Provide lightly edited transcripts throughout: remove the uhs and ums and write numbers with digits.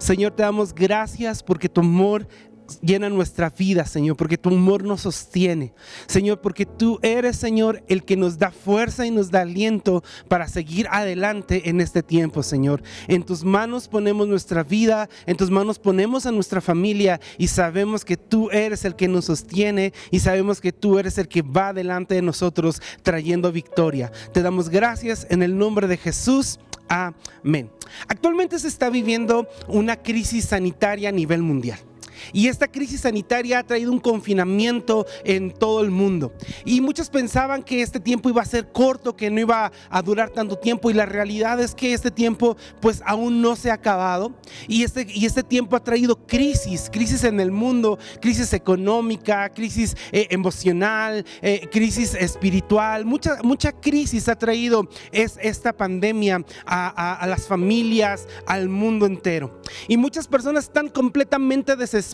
Señor, te damos gracias porque tu amor llena nuestra vida, Señor, porque tu amor nos sostiene, Señor, porque tú eres, Señor, el que nos da fuerza y nos da aliento para seguir adelante en este tiempo, Señor. En tus manos ponemos nuestra vida, en tus manos ponemos a nuestra familia y sabemos que tú eres el que nos sostiene y sabemos que tú eres el que va delante de nosotros trayendo victoria. Te damos gracias en el nombre de Jesús. Amén. Actualmente se está viviendo una crisis sanitaria a nivel mundial. Y esta crisis sanitaria ha traído un confinamiento en todo el mundo. Y muchos pensaban que este tiempo iba a ser corto, que no iba a durar tanto tiempo. Y la realidad es que este tiempo pues aún no se ha acabado. Y este tiempo ha traído crisis en el mundo, crisis económica, crisis emocional, crisis espiritual. Mucha crisis ha traído esta pandemia a las familias, al mundo entero. Y muchas personas están completamente desesperadas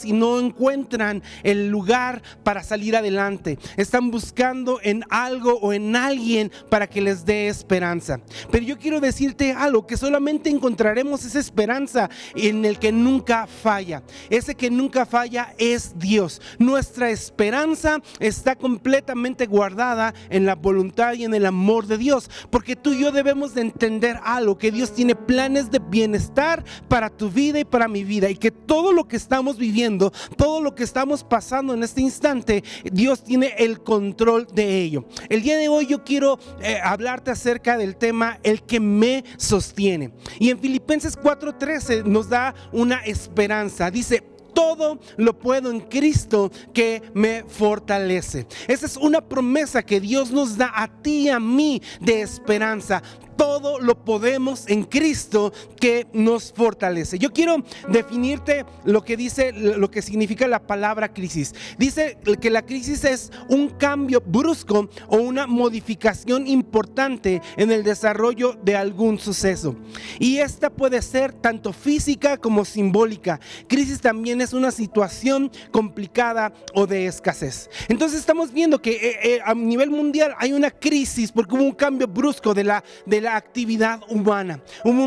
y no encuentran el lugar para salir adelante. Están buscando en algo o en alguien para que les dé esperanza. Pero yo quiero decirte algo, que solamente encontraremos esa esperanza en el que nunca falla. Ese que nunca falla es Dios. Nuestra esperanza está completamente guardada en la voluntad y en el amor de Dios, porque tú y yo debemos de entender algo, que Dios tiene planes de bienestar para tu vida y para mi vida, y que todo lo que estamos viviendo, todo lo que estamos pasando en este instante, Dios tiene el control de ello. El día de hoy yo quiero hablarte acerca del tema el que me sostiene. Y en Filipenses 4:13 nos da una esperanza. Dice: todo lo puedo en Cristo que me fortalece. Esa es una promesa que Dios nos da a ti y a mí de esperanza. Todo lo podemos en Cristo que nos fortalece. Yo quiero definirte lo que significa la palabra crisis. Dice que la crisis es un cambio brusco o una modificación importante en el desarrollo de algún suceso. Y esta puede ser tanto física como simbólica. Crisis también es una situación complicada o de escasez. Entonces estamos viendo que a nivel mundial hay una crisis porque hubo un cambio brusco de la actividad humana. Hubo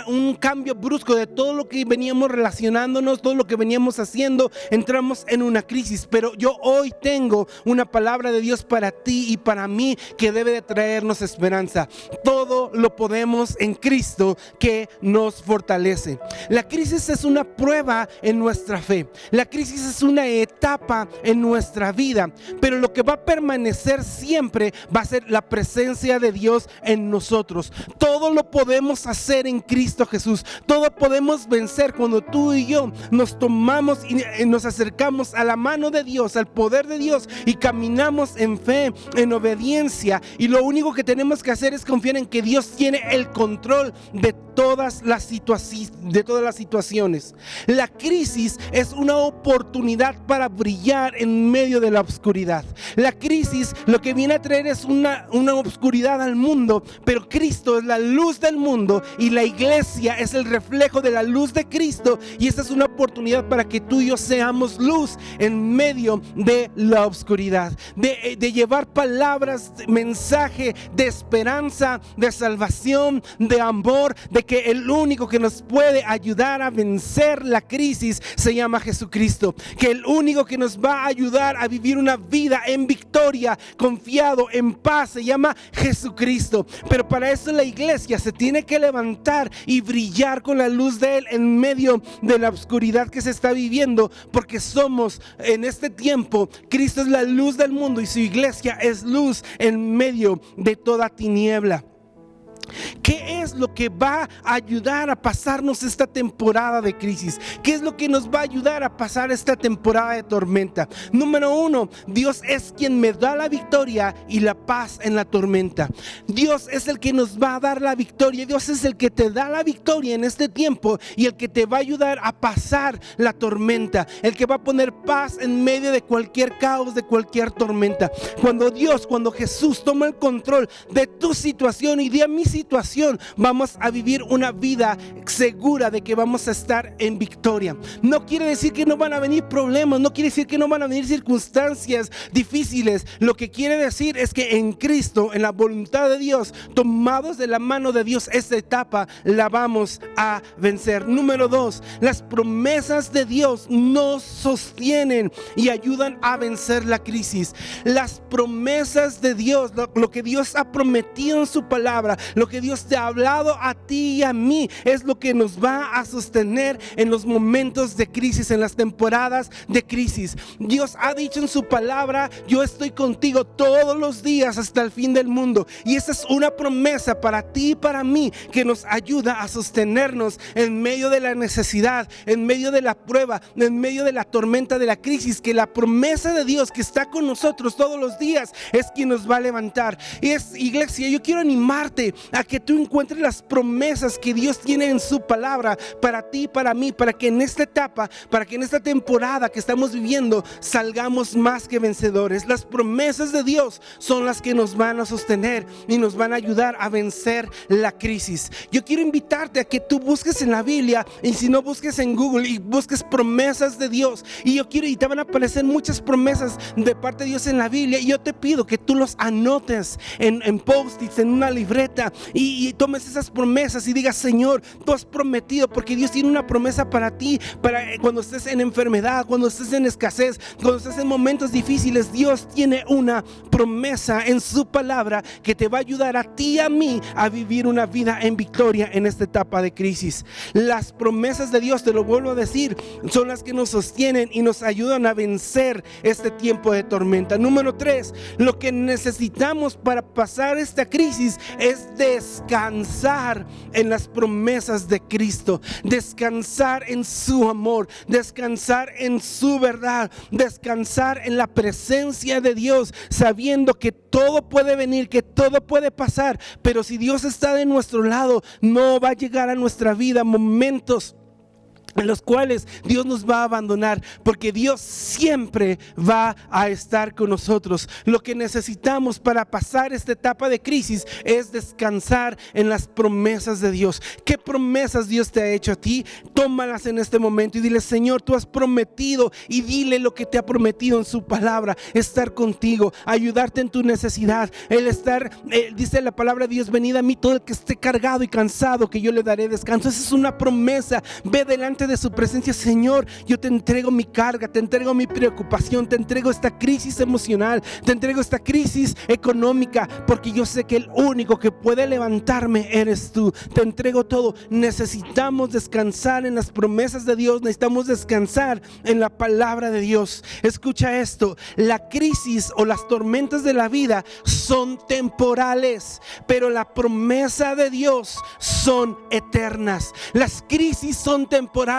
un cambio brusco de todo lo que veníamos relacionándonos, todo lo que veníamos haciendo. Entramos en una crisis, pero yo hoy tengo una palabra de Dios para ti y para mí que debe de traernos esperanza. Todo lo podemos en Cristo que nos fortalece. La crisis es una prueba en nuestra fe. La crisis es una etapa en nuestra vida, pero lo que va a permanecer siempre va a ser la presencia de Dios en nosotros. Todo lo podemos hacer en Cristo Jesús. Todo podemos vencer cuando tú y yo nos tomamos y nos acercamos a la mano de Dios, al poder de Dios, y caminamos en fe, en obediencia. Y lo único que tenemos que hacer es confiar en que Dios tiene el control de todas las situaciones. La crisis es una oportunidad para brillar en medio de la oscuridad. La crisis lo que viene a traer es una oscuridad al mundo, pero Cristo es la luz del mundo y la iglesia es el reflejo de la luz de Cristo, y esta es una oportunidad para que tú y yo seamos luz en medio de la oscuridad, de llevar palabras, mensaje de esperanza, de salvación, de amor, de que el único que nos puede ayudar a vencer la crisis se llama Jesucristo, que el único que nos va a ayudar a vivir una vida en victoria, confiado, en paz, se llama Jesucristo. Pero para eso la iglesia se tiene que levantar y brillar con la luz de Él en medio de la oscuridad que se está viviendo, porque somos en este tiempo, Cristo es la luz del mundo y su iglesia es luz en medio de toda tiniebla. ¿Qué es lo que va a ayudar a pasarnos esta temporada de crisis? ¿Qué es lo que nos va a ayudar a pasar esta temporada de tormenta? Número uno, Dios es quien me da la victoria y la paz en la tormenta. Dios es el que nos va a dar la victoria. Dios es el que te da la victoria en este tiempo y el que te va a ayudar a pasar la tormenta, el que va a poner paz en medio de cualquier caos, de cualquier tormenta. Cuando Jesús toma el control de tu situación y de mi situación, vamos a vivir una vida segura de que vamos a estar en victoria. No quiere decir que no van a venir problemas, no quiere decir que no van a venir circunstancias difíciles. Lo que quiere decir es que en Cristo, en la voluntad de Dios, tomados de la mano de Dios, esta etapa la vamos a vencer. Número 2, las promesas de Dios nos sostienen y ayudan a vencer la crisis. Las promesas de Dios, lo que Dios ha prometido en su palabra, lo que Dios te ha hablado a ti y a mí, es lo que nos va a sostener en los momentos de crisis, en las temporadas de crisis. Dios ha dicho en su palabra: yo estoy contigo todos los días hasta el fin del mundo. Y esa es una promesa para ti y para mí, que nos ayuda a sostenernos en medio de la necesidad, en medio de la prueba, en medio de la tormenta, de la crisis. Que la promesa de Dios que está con nosotros todos los días es quien nos va a levantar. Y iglesia, yo quiero animarte a que tú encuentres las promesas que Dios tiene en su palabra para ti y para mí, para que en esta etapa, para que en esta temporada que estamos viviendo salgamos más que vencedores. Las promesas de Dios son las que nos van a sostener y nos van a ayudar a vencer la crisis. Yo quiero invitarte a que tú busques en la Biblia, y si no, busques en Google y busques promesas de Dios. Y te van a aparecer muchas promesas de parte de Dios en la Biblia, y yo te pido que tú los anotes en post-its, en una libreta, y tomes esas promesas y digas: Señor, tú has prometido, porque Dios tiene una promesa para ti, para cuando estés en enfermedad, cuando estés en escasez, cuando estés en momentos difíciles. Dios tiene una promesa en su palabra que te va a ayudar a ti y a mí a vivir una vida en victoria en esta etapa de crisis. Las promesas de Dios, te lo vuelvo a decir, son las que nos sostienen y nos ayudan a vencer este tiempo de tormenta. Número 3, lo que necesitamos para pasar esta crisis es descansar en las promesas de Cristo, descansar en su amor, descansar en su verdad, descansar en la presencia de Dios, sabiendo que todo puede venir, que todo puede pasar, pero si Dios está de nuestro lado, no va a llegar a nuestra vida momentos en los cuales Dios nos va a abandonar, porque Dios siempre va a estar con nosotros. Lo que necesitamos para pasar esta etapa de crisis es descansar en las promesas de Dios. ¿Qué promesas Dios te ha hecho a ti? Tómalas en este momento y dile: Señor, tú has prometido, y dile lo que te ha prometido en su palabra: estar contigo, ayudarte en tu necesidad, el estar, dice la palabra de Dios: venid a mí todo el que esté cargado y cansado, que yo le daré descanso. Esa es una promesa. Ve delante de su presencia: Señor, yo te entrego mi carga, te entrego mi preocupación, te entrego esta crisis emocional, te entrego esta crisis económica, porque yo sé que el único que puede levantarme eres tú. Te entrego todo. Necesitamos descansar en las promesas de Dios, necesitamos descansar en la palabra de Dios. Escucha esto: la crisis o las tormentas de la vida son temporales, pero la promesa de Dios son eternas. Las crisis son temporales,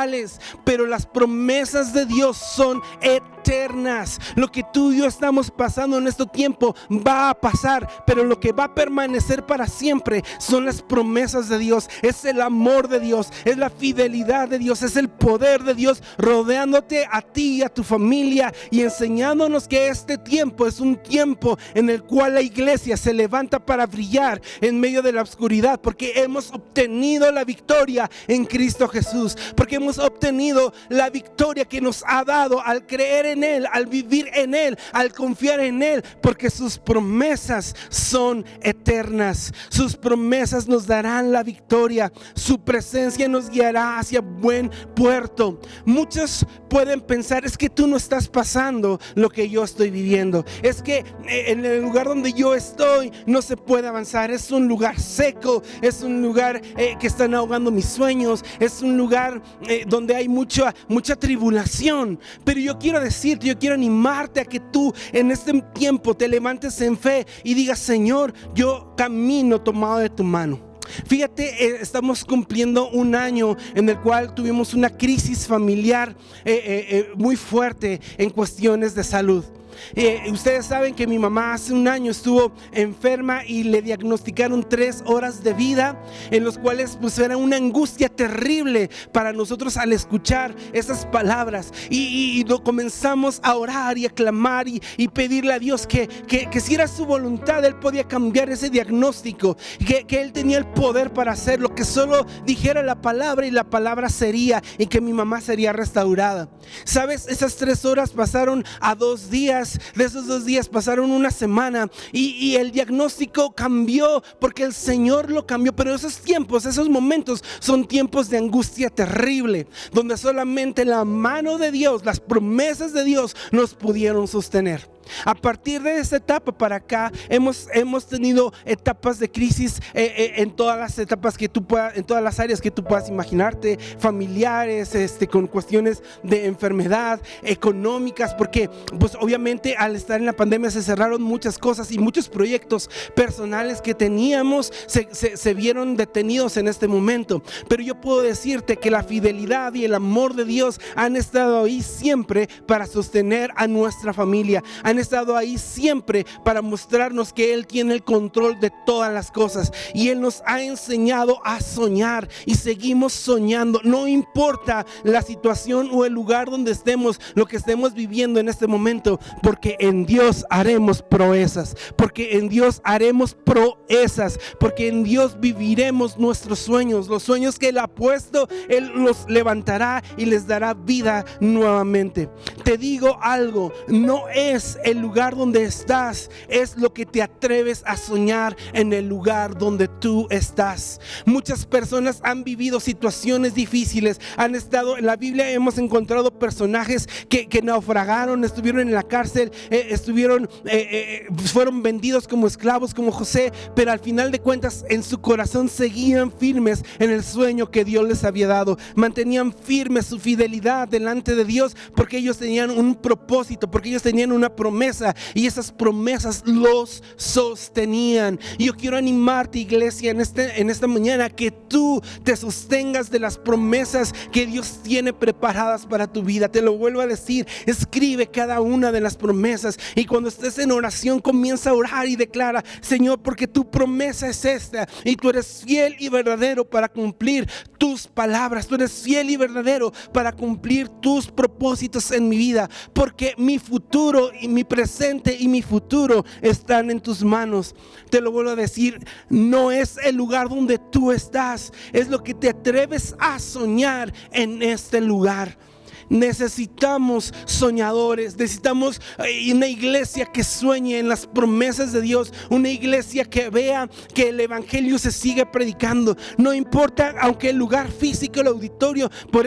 pero las promesas de Dios son eternas. Lo que tú y yo estamos pasando en este tiempo va a pasar, pero lo que va a permanecer para siempre son las promesas de Dios. Es el amor de Dios, es la fidelidad de Dios, es el poder de Dios rodeándote a ti y a tu familia, y enseñándonos que este tiempo es un tiempo en el cual la iglesia se levanta para brillar en medio de la oscuridad, porque hemos obtenido la victoria en Cristo Jesús, porque hemos obtenido la victoria que nos ha dado al creer en Él, al vivir en Él, al confiar en Él, porque sus promesas son eternas. Sus promesas nos darán la victoria, su presencia nos guiará hacia buen puerto. Muchos pueden pensar: es que tú no estás pasando lo que yo estoy viviendo, es que en el lugar donde yo estoy no se puede avanzar, es un lugar seco, es un lugar que están ahogando mis sueños, es un lugar donde hay mucha tribulación. Pero yo quiero decirte, yo quiero animarte a que tú en este tiempo te levantes en fe y digas: Señor, yo camino tomado de tu mano. Fíjate, estamos cumpliendo un año en el cual tuvimos una crisis familiar muy fuerte en cuestiones de salud. Ustedes saben que mi mamá hace un año estuvo enferma y le diagnosticaron 3 horas de vida, en los cuales pues era una angustia terrible para nosotros al escuchar esas palabras, y comenzamos a orar y a clamar y pedirle a Dios que si era su voluntad, Él podía cambiar ese diagnóstico, que Él tenía el poder para hacerlo, que solo dijera la palabra y la palabra sería, y que mi mamá sería restaurada. ¿Sabes? Esas 3 horas pasaron a 2 días, de esos 2 días pasaron una semana, y el diagnóstico cambió porque el Señor lo cambió. Pero esos tiempos, esos momentos son tiempos de angustia terrible, donde solamente la mano de Dios, las promesas de Dios nos pudieron sostener. A partir de esta etapa para acá hemos tenido etapas de crisis en todas las etapas que tú puedas, en todas las áreas que tú puedas imaginarte, familiares, con cuestiones de enfermedad, económicas, porque pues obviamente al estar en la pandemia se cerraron muchas cosas y muchos proyectos personales que teníamos se vieron detenidos en este momento. Pero yo puedo decirte que la fidelidad y el amor de Dios han estado ahí siempre para sostener a nuestra familia, han estado ahí siempre para mostrarnos que Él tiene el control de todas las cosas, y Él nos ha enseñado a soñar y seguimos soñando. No importa la situación o el lugar donde estemos, lo que estemos viviendo en este momento, porque en Dios haremos proezas, porque en Dios haremos proezas, porque en Dios viviremos nuestros sueños, los sueños que Él ha puesto. Él los levantará y les dará vida nuevamente. Te digo algo, no es el lugar donde estás, es lo que te atreves a soñar en el lugar donde tú estás. Muchas personas han vivido situaciones difíciles, han estado en la Biblia, hemos encontrado personajes que naufragaron, estuvieron en la cárcel, fueron vendidos como esclavos, como José, pero al final de cuentas en su corazón seguían firmes en el sueño que Dios les había dado, mantenían firme su fidelidad delante de Dios, porque ellos tenían un propósito, porque ellos tenían una promesa, y esas promesas los sostenían. Y yo quiero animarte, iglesia, en esta mañana, que tú te sostengas de las promesas que Dios tiene preparadas para tu vida. Te lo vuelvo a decir, escribe cada una de las promesas, y cuando estés en oración comienza a orar y declara: Señor, porque tu promesa es esta, y tú eres fiel y verdadero para cumplir tus palabras, tú eres fiel y verdadero para cumplir tus propósitos en mi vida, porque mi futuro y mi presente y mi futuro están en tus manos. Te lo vuelvo a decir, no es el lugar donde tú estás, es lo que te atreves a soñar en este lugar. Necesitamos soñadores, necesitamos una iglesia que sueñe en las promesas de Dios, una iglesia que vea que el evangelio se sigue predicando. No importa, aunque el lugar físico, el auditorio por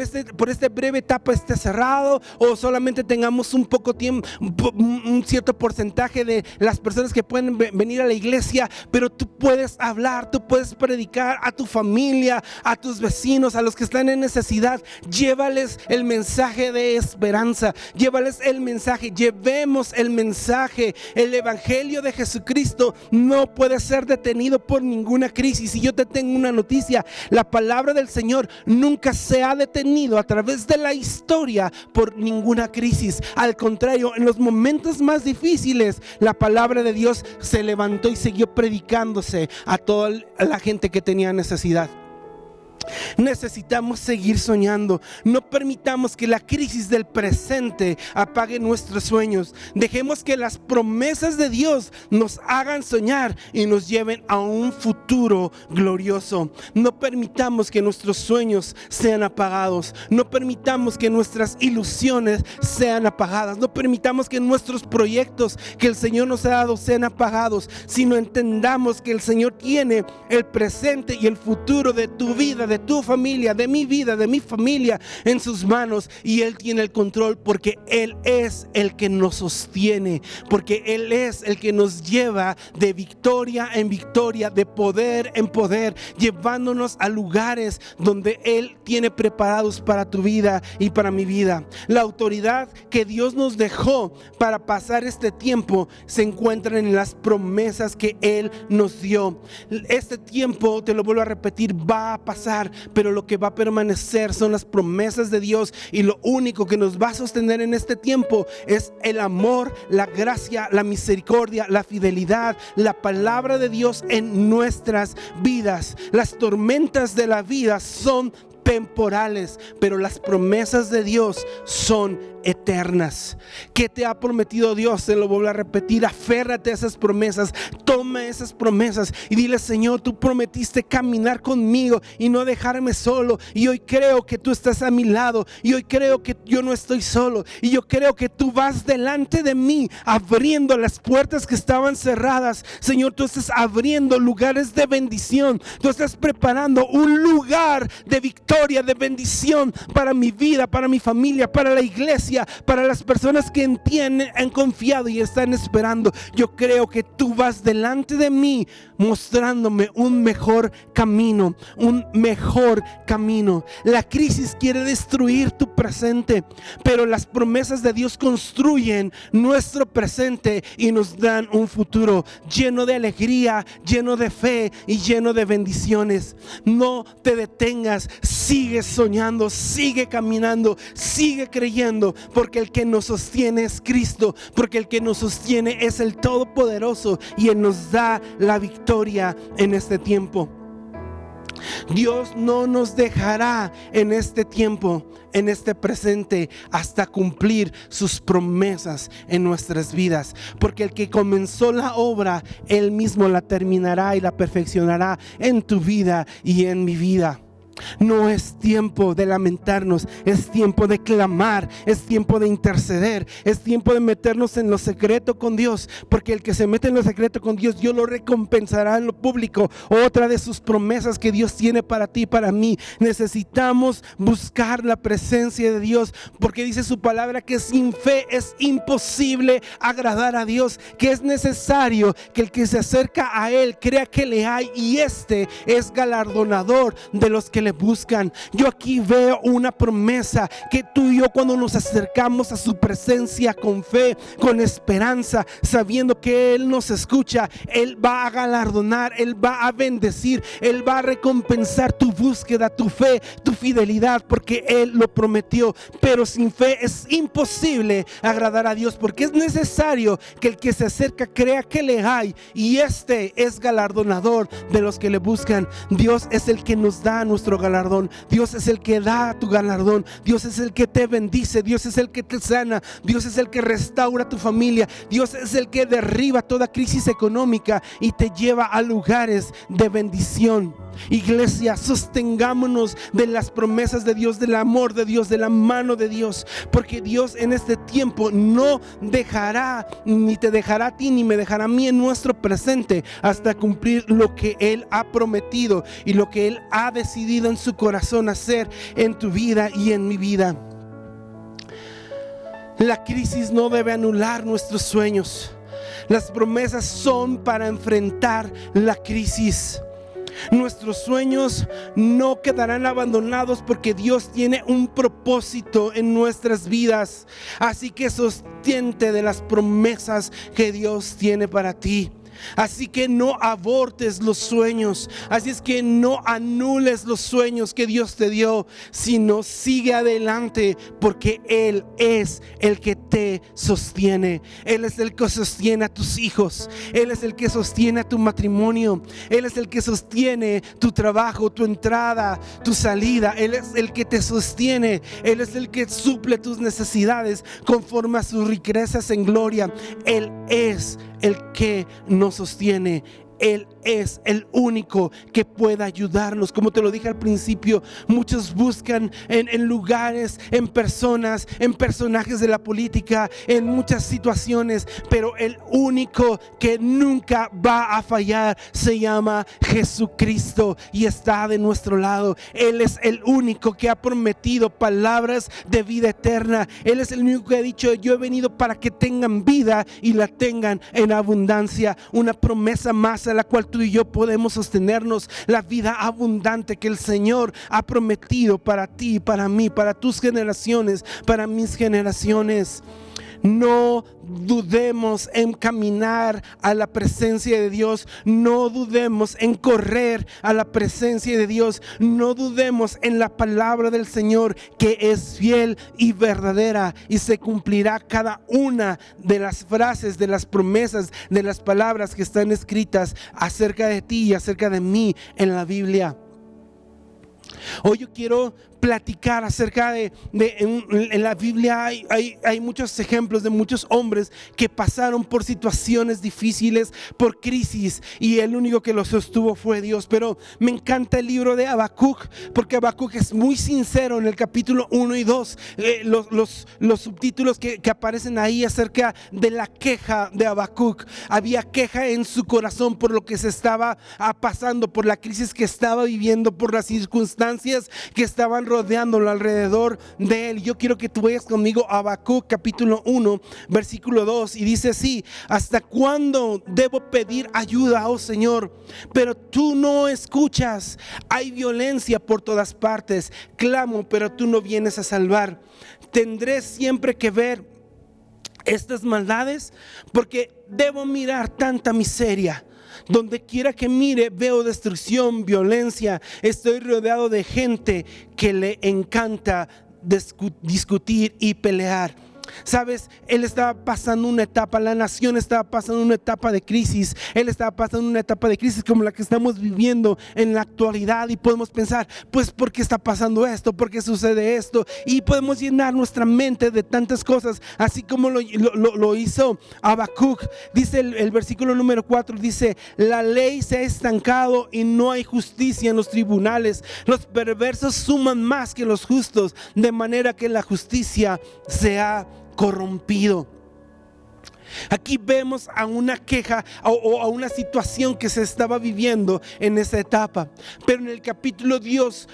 esta breve etapa esté cerrado, o solamente tengamos un poco tiempo, un cierto porcentaje de las personas que pueden venir a la iglesia, pero tú puedes hablar, tú puedes predicar a tu familia, a tus vecinos, a los que están en necesidad. Llévales el mensaje de esperanza, llévales el mensaje, llevemos el mensaje. El evangelio de Jesucristo no puede ser detenido por ninguna crisis. Y yo te tengo una noticia: la palabra del Señor nunca se ha detenido a través de la historia por ninguna crisis. Al contrario, en los momentos más difíciles, la palabra de Dios se levantó y siguió predicándose a toda la gente que tenía necesidad. Necesitamos seguir soñando. No permitamos que la crisis del presente apague nuestros sueños. Dejemos que las promesas de Dios nos hagan soñar y nos lleven a un futuro glorioso. No permitamos que nuestros sueños sean apagados. No permitamos que nuestras ilusiones sean apagadas. No permitamos que nuestros proyectos que el Señor nos ha dado sean apagados, sino entendamos que el Señor tiene el presente y el futuro de tu vida, de tu familia, de mi vida, de mi familia en sus manos, y Él tiene el control, porque Él es el que nos sostiene, porque Él es el que nos lleva de victoria en victoria, de poder en poder, llevándonos a lugares donde Él tiene preparados para tu vida y para mi vida. La autoridad que Dios nos dejó para pasar este tiempo se encuentra en las promesas que Él nos dio. Este tiempo, te lo vuelvo a repetir, va a pasar. cambiar, pero lo que va a permanecer son las promesas de Dios, y lo único que nos va a sostener en este tiempo es el amor, la gracia, la misericordia, la fidelidad, la palabra de Dios en nuestras vidas. Las tormentas de la vida son temporales, pero las promesas de Dios son eternas. ¿Qué te ha prometido Dios? Se lo vuelvo a repetir: aférrate a esas promesas, toma esas promesas y dile: Señor, tú prometiste caminar conmigo y no dejarme solo, y hoy creo que tú estás a mi lado, y hoy creo que yo no estoy solo, y yo creo que tú vas delante de mí abriendo las puertas que estaban cerradas. Señor, tú estás abriendo lugares de bendición, tú estás preparando un lugar de victoria, de bendición para mi vida, para mi familia, para la iglesia, para las personas que entienden, han confiado y están esperando. Yo creo que tú vas delante de mí mostrándome un mejor camino, un mejor camino. La crisis quiere destruir tu presente, pero las promesas de Dios construyen nuestro presente y nos dan un futuro lleno de alegría, lleno de fe y lleno de bendiciones. No te detengas, sigue soñando, sigue caminando, sigue creyendo, porque el que nos sostiene es Cristo, porque el que nos sostiene es el Todopoderoso, y Él nos da la victoria en este tiempo. Dios no nos dejará en este tiempo, en este presente, hasta cumplir sus promesas en nuestras vidas, porque el que comenzó la obra, Él mismo la terminará y la perfeccionará en tu vida y en mi vida. No es tiempo de lamentarnos, es tiempo de clamar, es tiempo de interceder, es tiempo de meternos en lo secreto con Dios, porque el que se mete en lo secreto con Dios, Dios lo recompensará en lo público. Otra de sus promesas que Dios tiene para ti y para mí. Necesitamos buscar la presencia de Dios, porque dice su palabra que sin fe es imposible agradar a Dios, que es necesario que el que se acerca a Él crea que le hay, y este es galardonador de los que le buscan. Yo aquí veo una promesa que tú y yo, cuando nos acercamos a su presencia con fe, con esperanza, sabiendo que Él nos escucha, Él va a galardonar, Él va a bendecir, Él va a recompensar tu búsqueda, tu fe, tu fidelidad, porque Él lo prometió. Pero sin fe es imposible agradar a Dios, porque es necesario que el que se acerca crea que le hay, y este es galardonador de los que le buscan. Dios es el que nos da nuestro galardón, Dios es el que da tu galardón, Dios es el que te bendice, Dios es el que te sana, Dios es el que restaura tu familia, Dios es el que derriba toda crisis económica y te lleva a lugares de bendición. Iglesia, sostengámonos de las promesas de Dios, del amor de Dios, de la mano de Dios, porque Dios en este tiempo no dejará, ni te dejará a ti, ni me dejará a mí en nuestro presente, hasta cumplir lo que Él ha prometido y lo que Él ha decidido en su corazón hacer en tu vida y en mi vida. La crisis no debe anular nuestros sueños. Las promesas son para enfrentar la crisis. Nuestros sueños no quedarán abandonados, porque Dios tiene un propósito en nuestras vidas. Así que sostente de las promesas que Dios tiene para ti. Así que no abortes los sueños, así es que no anules los sueños que Dios te dio, sino sigue adelante, porque Él es el que te sostiene. Él es el que sostiene a tus hijos, Él es el que sostiene a tu matrimonio, Él es el que sostiene tu trabajo, tu entrada, tu salida. Él es el que te sostiene, Él es el que suple tus necesidades conforme a sus riquezas en gloria. Él es el que nos sostiene. Él es el único que pueda ayudarnos. Como te lo dije al principio, muchos buscan en lugares, en personas, en personajes de la política, en muchas situaciones, pero el único que nunca va a fallar se llama Jesucristo y está de nuestro lado. Él es el único que ha prometido palabras de vida eterna. Él es el único que ha dicho: yo he venido para que tengan vida y la tengan en abundancia. Una promesa más a la cual tú y yo podemos sostenernos, la vida abundante que el Señor ha prometido para ti, para mí, para tus generaciones, para mis generaciones. No dudemos en caminar a la presencia de Dios. No dudemos en correr a la presencia de Dios. No dudemos en la palabra del Señor, que es fiel y verdadera, y se cumplirá cada una de las frases, de las promesas, de las palabras que están escritas acerca de ti y acerca de mí en la Biblia. Hoy yo quiero platicar acerca en la Biblia hay muchos ejemplos de muchos hombres que pasaron por situaciones difíciles, por crisis, y el único que los sostuvo fue Dios. Pero me encanta el libro de Habacuc, porque Habacuc es muy sincero en el capítulo 1 y 2. Los subtítulos que aparecen ahí acerca de la queja de Habacuc. Había queja en su corazón por lo que se estaba pasando, por la crisis que estaba viviendo, por las circunstancias que estaban rodeándolo alrededor de él. Yo quiero que tú vayas conmigo a Habacuc capítulo 1 versículo 2, y dice así: ¿hasta cuándo debo pedir ayuda, oh Señor? Pero tú no escuchas. Hay violencia por todas partes. Clamo, pero tú no vienes a salvar. Tendré siempre que ver estas maldades, porque debo mirar tanta miseria. Donde quiera que mire veo destrucción, violencia. Estoy rodeado de gente que le encanta discutir y pelear. Sabes, él estaba pasando una etapa, la nación estaba pasando una etapa de crisis. Él estaba pasando una etapa de crisis como la que estamos viviendo en la actualidad, y podemos pensar, pues, ¿por qué está pasando esto? ¿Por qué sucede esto? Y podemos llenar nuestra mente de tantas cosas, así como lo hizo Habacuc. Dice el versículo número 4, dice: la ley se ha estancado y no hay justicia en los tribunales. Los perversos suman más que los justos, de manera que la justicia se ha corrompido. Aquí vemos a una queja o a una situación que se estaba viviendo en esa etapa. Pero en el capítulo 2,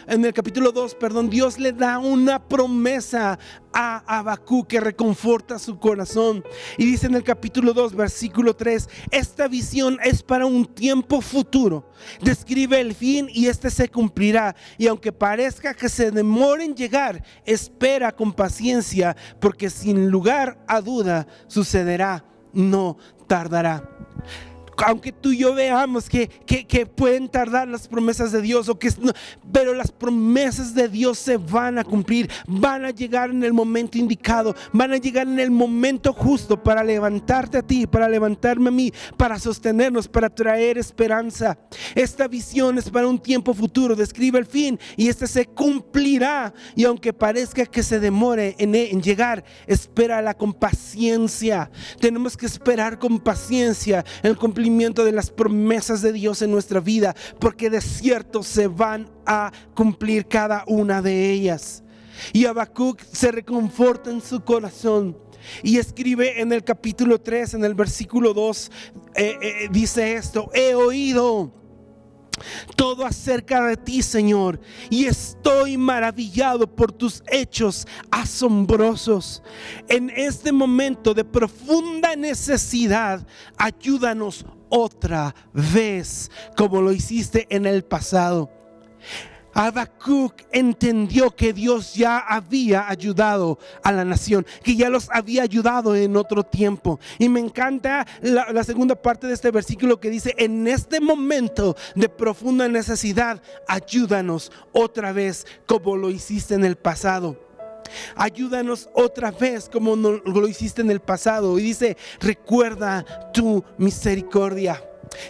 Dios le da una promesa a Habacuc que reconforta su corazón. Y dice en el capítulo 2, versículo 3: esta visión es para un tiempo futuro. Describe el fin y este se cumplirá. Y aunque parezca que se demore en llegar, espera con paciencia, porque sin lugar a duda sucederá, no tardará. Aunque tú y yo veamos que pueden tardar las promesas de Dios, pero las promesas de Dios se van a cumplir, van a llegar en el momento indicado, van a llegar en el momento justo para levantarte a ti, para levantarme a mí, para sostenernos, para traer esperanza. Esta visión es para un tiempo futuro, describe el fin y este se cumplirá. Y aunque parezca que se demore en llegar, espérala con paciencia. Tenemos que esperar con paciencia el cumplimiento de las promesas de Dios en nuestra vida, porque de cierto se van a cumplir cada una de ellas. Y Habacuc se reconforta en su corazón y escribe en el capítulo 3, en el versículo 2, dice esto: he oído todo acerca de ti, Señor, y estoy maravillado por tus hechos asombrosos. En este momento de profunda necesidad, ayúdanos otra vez como lo hiciste en el pasado. Habacuc entendió que Dios ya había ayudado a la nación, que ya los había ayudado en otro tiempo. Y me encanta la segunda parte de este versículo que dice: en este momento de profunda necesidad, ayúdanos otra vez como lo hiciste en el pasado. Ayúdanos otra vez como lo hiciste en el pasado. Y dice: recuerda tu misericordia.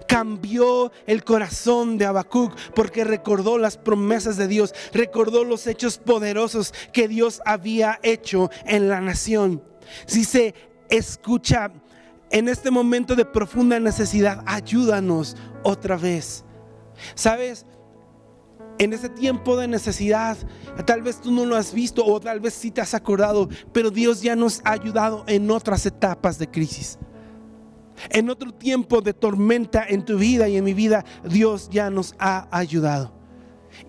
Cambió el corazón de Habacuc porque recordó las promesas de Dios, recordó los hechos poderosos que Dios había hecho en la nación. Si se escucha en este momento de profunda necesidad, ayúdanos otra vez. ¿Sabes? En ese tiempo de necesidad, tal vez tú no lo has visto o tal vez sí te has acordado, pero Dios ya nos ha ayudado en otras etapas de crisis. En otro tiempo de tormenta en tu vida y en mi vida, Dios ya nos ha ayudado.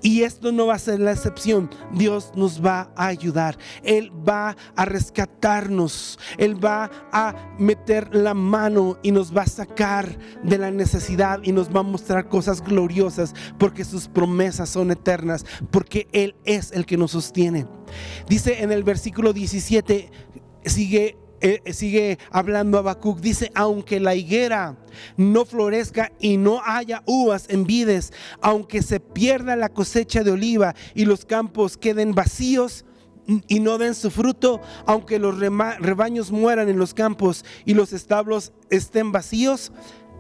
Y esto no va a ser la excepción. Dios nos va a ayudar. Él va a rescatarnos. Él va a meter la mano y nos va a sacar de la necesidad y nos va a mostrar cosas gloriosas, porque sus promesas son eternas, porque Él es el que nos sostiene. Dice en el versículo 17, sigue sigue hablando Habacuc, dice: aunque la higuera no florezca y no haya uvas en vides, aunque se pierda la cosecha de oliva y los campos queden vacíos y no den su fruto, aunque los rebaños mueran en los campos y los establos estén vacíos,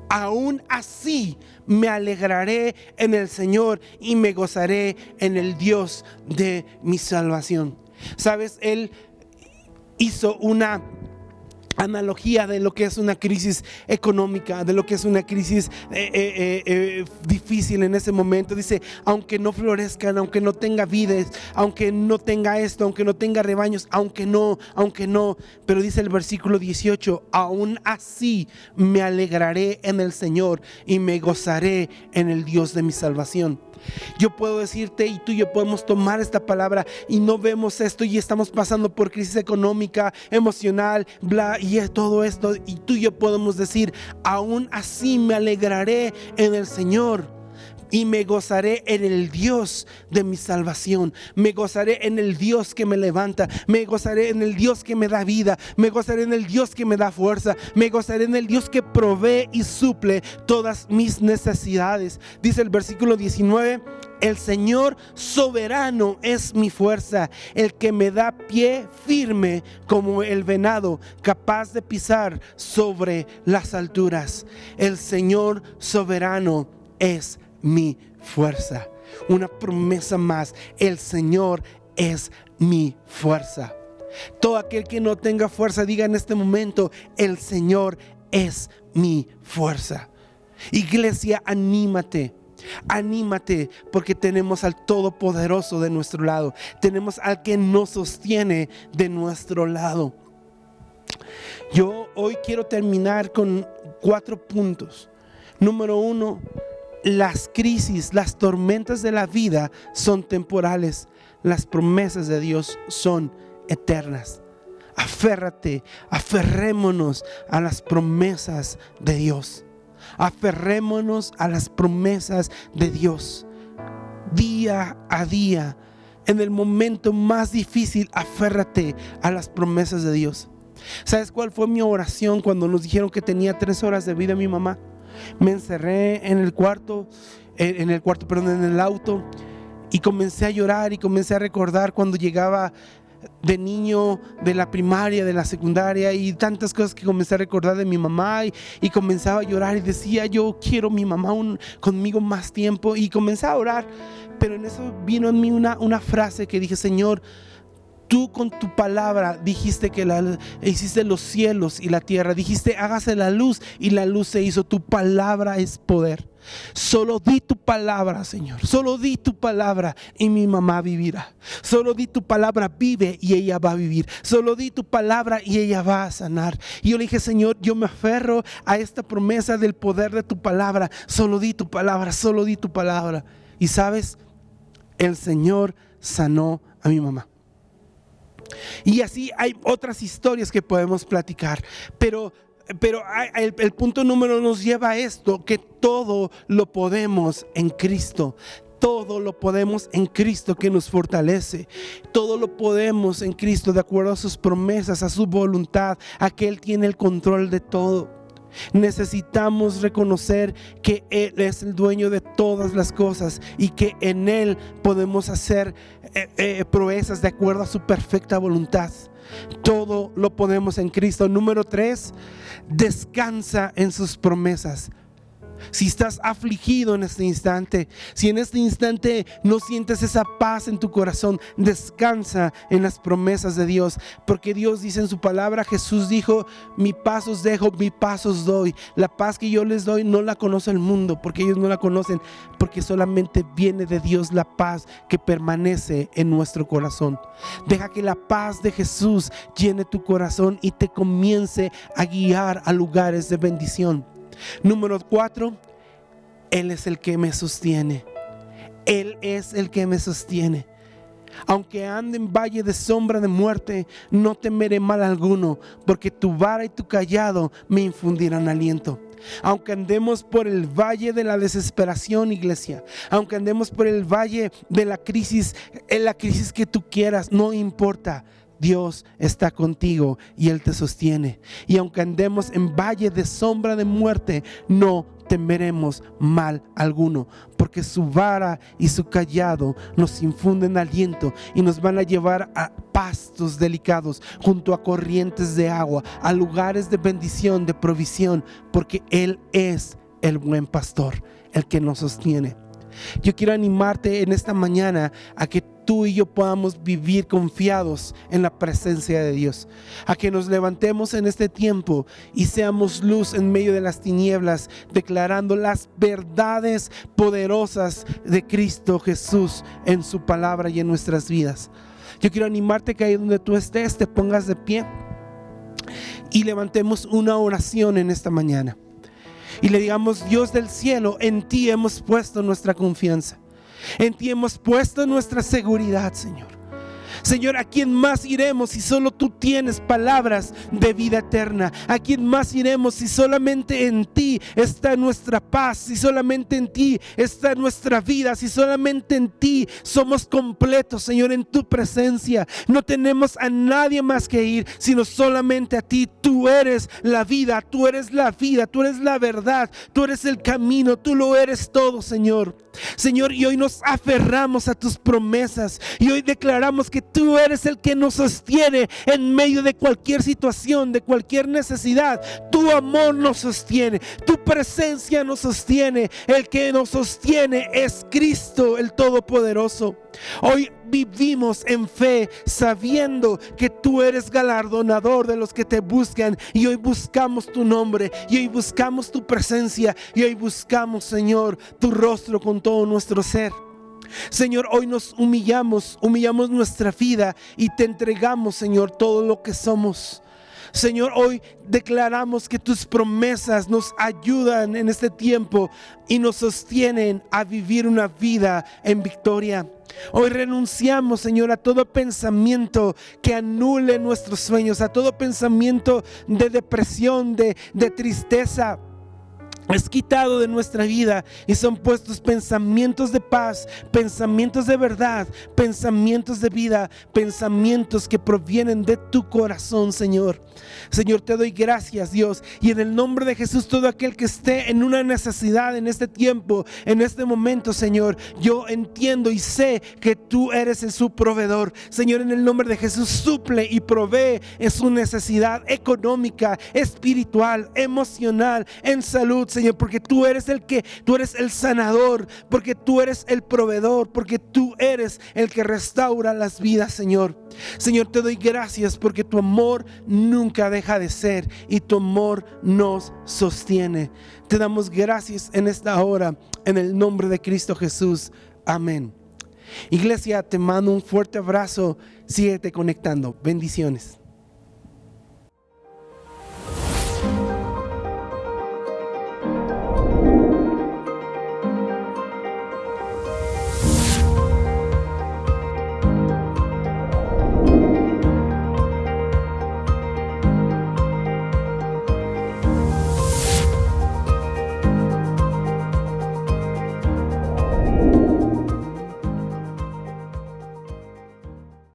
aún así me alegraré en el Señor y me gozaré en el Dios de mi salvación. ¿Sabes? Él hizo una analogía de lo que es una crisis económica, de lo que es una crisis difícil en ese momento. Dice: aunque no florezcan, aunque no tenga vides, aunque no tenga esto, aunque no tenga rebaños, aunque no, pero dice el versículo 18: aún así me alegraré en el Señor y me gozaré en el Dios de mi salvación. Yo puedo decirte, y tú y yo podemos tomar esta palabra y no vemos esto y estamos pasando por crisis económica, emocional, bla, y todo esto, y tú y yo podemos decir: aún así me alegraré en el Señor y me gozaré en el Dios de mi salvación. Me gozaré en el Dios que me levanta, me gozaré en el Dios que me da vida, me gozaré en el Dios que me da fuerza, me gozaré en el Dios que provee y suple todas mis necesidades. Dice el versículo 19: el Señor soberano es mi fuerza, el que me da pie firme como el venado, capaz de pisar sobre las alturas. El Señor soberano es mi fuerza. Una promesa más: el Señor es mi fuerza. Todo aquel que no tenga fuerza, diga en este momento: el Señor es mi fuerza. Iglesia, anímate. Anímate, porque tenemos al Todopoderoso de nuestro lado. Tenemos al que nos sostiene de nuestro lado. Yo hoy quiero terminar con 4 puntos. Número 1: las crisis, las tormentas de la vida son temporales. Las promesas de Dios son eternas. Aférrate, aferrémonos a las promesas de Dios. Aferrémonos a las promesas de Dios. Día a día, en el momento más difícil, aférrate a las promesas de Dios. ¿Sabes cuál fue mi oración cuando nos dijeron que tenía 3 horas de vida mi mamá? Me encerré en el auto, y comencé a llorar y comencé a recordar cuando llegaba de niño de la primaria, de la secundaria, y tantas cosas que comencé a recordar de mi mamá, y comenzaba a llorar y decía: yo quiero mi mamá conmigo más tiempo, y comencé a orar. Pero en eso vino en mí una frase que dije: Señor, tú con tu palabra dijiste que hiciste los cielos y la tierra, dijiste: hágase la luz, y la luz se hizo. Tu palabra es poder. Solo di tu palabra, Señor. Solo di tu palabra y mi mamá vivirá. Solo di tu palabra, vive, y ella va a vivir. Solo di tu palabra y ella va a sanar. Y yo le dije: Señor, yo me aferro a esta promesa del poder de tu palabra. Solo di tu palabra, solo di tu palabra. Y sabes, el Señor sanó a mi mamá. Y así hay otras historias que podemos platicar, pero el punto número nos lleva a esto: que todo lo podemos en Cristo. Todo lo podemos en Cristo que nos fortalece. Todo lo podemos en Cristo de acuerdo a sus promesas, a su voluntad, a que Él tiene el control de todo. Necesitamos reconocer que Él es el dueño de todas las cosas y que en Él podemos hacer proezas de acuerdo a su perfecta voluntad. Todo lo podemos en Cristo. Número 3: descansa en sus promesas. Si estás afligido en este instante, si en este instante no sientes esa paz en tu corazón, descansa en las promesas de Dios, porque Dios dice en su palabra, Jesús dijo: mi paz os dejo, mi paz os doy. La paz que yo les doy no la conoce el mundo, porque ellos no la conocen, porque solamente viene de Dios la paz que permanece en nuestro corazón. Deja que la paz de Jesús llene tu corazón y te comience a guiar a lugares de bendición. Número 4: Él es el que me sostiene. Él es el que me sostiene. Aunque ande en valle de sombra de muerte, no temeré mal alguno, porque tu vara y tu cayado me infundirán aliento. Aunque andemos por el valle de la desesperación, iglesia, aunque andemos por el valle de la crisis, en la crisis que tú quieras, no importa. Dios está contigo y Él te sostiene. Y aunque andemos en valle de sombra de muerte, no temeremos mal alguno, porque su vara y su cayado nos infunden aliento y nos van a llevar a pastos delicados, junto a corrientes de agua, a lugares de bendición, de provisión, porque Él es el buen pastor, el que nos sostiene. Yo quiero animarte en esta mañana a que tú y yo podamos vivir confiados en la presencia de Dios, a que nos levantemos en este tiempo y seamos luz en medio de las tinieblas, declarando las verdades poderosas de Cristo Jesús en su palabra y en nuestras vidas. Yo quiero animarte que ahí donde tú estés te pongas de pie y levantemos una oración en esta mañana y le digamos: Dios del cielo, en ti hemos puesto nuestra confianza. En ti hemos puesto nuestra seguridad, Señor. Señor, ¿a quién más iremos si solo tú tienes palabras de vida eterna? ¿A quién más iremos si solamente en ti está nuestra paz? Si solamente en ti está nuestra vida, si solamente en ti somos completos, Señor, en tu presencia. No tenemos a nadie más que ir, sino solamente a ti. Tú eres la vida, tú eres la vida, tú eres la verdad, tú eres el camino, tú lo eres todo, Señor. Señor, y hoy nos aferramos a tus promesas y hoy declaramos que tú eres el que nos sostiene en medio de cualquier situación, de cualquier necesidad. Tu amor nos sostiene, tu presencia nos sostiene. El que nos sostiene es Cristo, el Todopoderoso. Hoy vivimos en fe, sabiendo que tú eres galardonador de los que te buscan, y hoy buscamos tu nombre, y hoy buscamos tu presencia, y hoy buscamos, Señor, tu rostro con todo nuestro ser. Señor, hoy nos humillamos nuestra vida y te entregamos, Señor, todo lo que somos. Señor, hoy declaramos que tus promesas nos ayudan en este tiempo y nos sostienen a vivir una vida en victoria. Hoy renunciamos, Señor, a todo pensamiento que anule nuestros sueños, a todo pensamiento de depresión, de tristeza. Es quitado de nuestra vida y son puestos pensamientos de paz, pensamientos de verdad, pensamientos de vida, pensamientos que provienen de tu corazón, Señor. Señor, te doy gracias, Dios, y en el nombre de Jesús, todo aquel que esté en una necesidad en este tiempo, en este momento, Señor, yo entiendo y sé que tú eres su proveedor. Señor, en el nombre de Jesús, suple y provee en su necesidad económica, espiritual, emocional, en salud, Señor, porque tú eres el sanador, porque tú eres el proveedor, porque tú eres el que restaura las vidas, Señor. Señor, te doy gracias porque tu amor nunca deja de ser y tu amor nos sostiene. Te damos gracias en esta hora, en el nombre de Cristo Jesús. Amén. Iglesia, te mando un fuerte abrazo. Síguete conectando. Bendiciones.